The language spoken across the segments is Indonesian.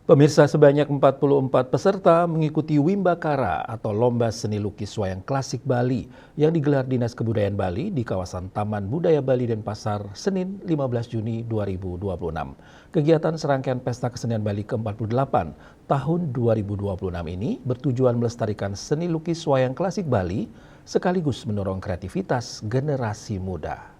Pemirsa, sebanyak 44 peserta mengikuti Wimbakara atau Lomba Seni Lukis Wayang Klasik Bali yang digelar Dinas Kebudayaan Bali di kawasan Taman Budaya Bali Denpasar, Senin 15 Juni 2026. Kegiatan serangkaian Pesta Kesenian Bali ke-48 tahun 2026 ini bertujuan melestarikan seni lukis wayang klasik Bali sekaligus mendorong kreativitas generasi muda.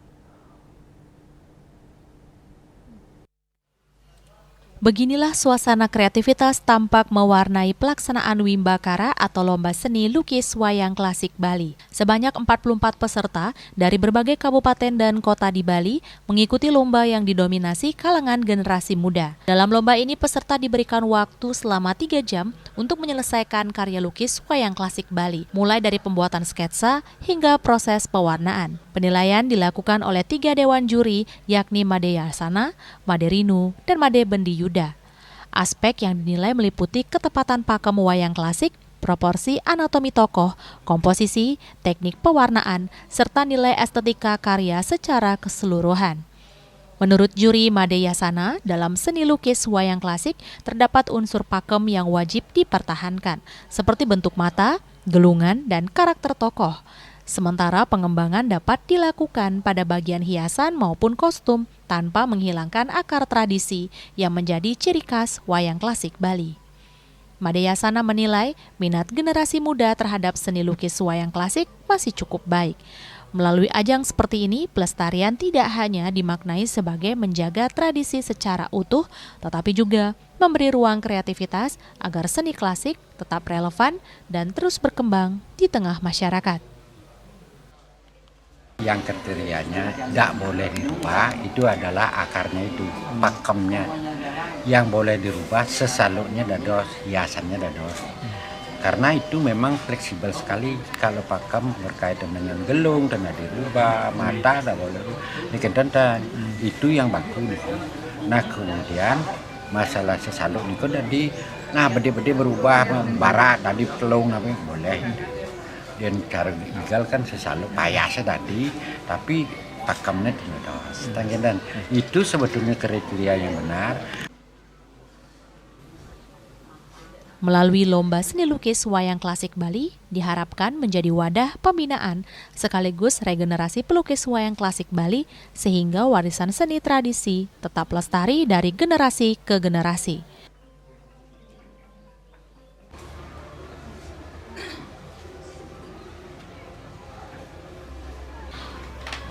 Beginilah suasana kreativitas tampak mewarnai pelaksanaan Wimbakara atau Lomba Seni Lukis Wayang Klasik Bali. Sebanyak 44 peserta dari berbagai kabupaten dan kota di Bali mengikuti lomba yang didominasi kalangan generasi muda. Dalam lomba ini peserta diberikan waktu selama 3 jam untuk menyelesaikan karya lukis wayang klasik Bali, mulai dari pembuatan sketsa hingga proses pewarnaan. Penilaian dilakukan oleh 3 dewan juri, yakni Made Yasana, Made Rinu, dan Made Bendi Yuda. Aspek yang dinilai meliputi ketepatan pakem wayang klasik, proporsi anatomi tokoh, komposisi, teknik pewarnaan, serta nilai estetika karya secara keseluruhan. Menurut juri Made Yasana, dalam seni lukis wayang klasik terdapat unsur pakem yang wajib dipertahankan, seperti bentuk mata, gelungan, dan karakter tokoh. Sementara pengembangan dapat dilakukan pada bagian hiasan maupun kostum tanpa menghilangkan akar tradisi yang menjadi ciri khas wayang klasik Bali. Made Yasana menilai minat generasi muda terhadap seni lukis wayang klasik masih cukup baik. Melalui ajang seperti ini, pelestarian tidak hanya dimaknai sebagai menjaga tradisi secara utuh, tetapi juga memberi ruang kreativitas agar seni klasik tetap relevan dan terus berkembang di tengah masyarakat. Yang kriterianya tidak boleh dirubah, itu adalah akarnya itu, pakemnya. Yang boleh dirubah sesalurnya dados, hiasannya dados. Karena itu memang fleksibel sekali, kalau pakem berkaitan dengan gelung, dan dirubah, mata, tidak boleh diketentan. Itu yang bagus. Nah kemudian masalah sesalur itu tadi, nah bede-bede berubah, barat, tadi pelung, boleh. Dan cara igal kan sesalur payasnya tadi, tapi pakemnya tidak. Dan itu sebetulnya kriteria yang benar. Melalui Lomba Seni Lukis Wayang Klasik Bali diharapkan menjadi wadah pembinaan sekaligus regenerasi pelukis wayang klasik Bali sehingga warisan seni tradisi tetap lestari dari generasi ke generasi.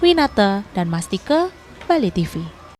Winata dan Mastike, Bali TV.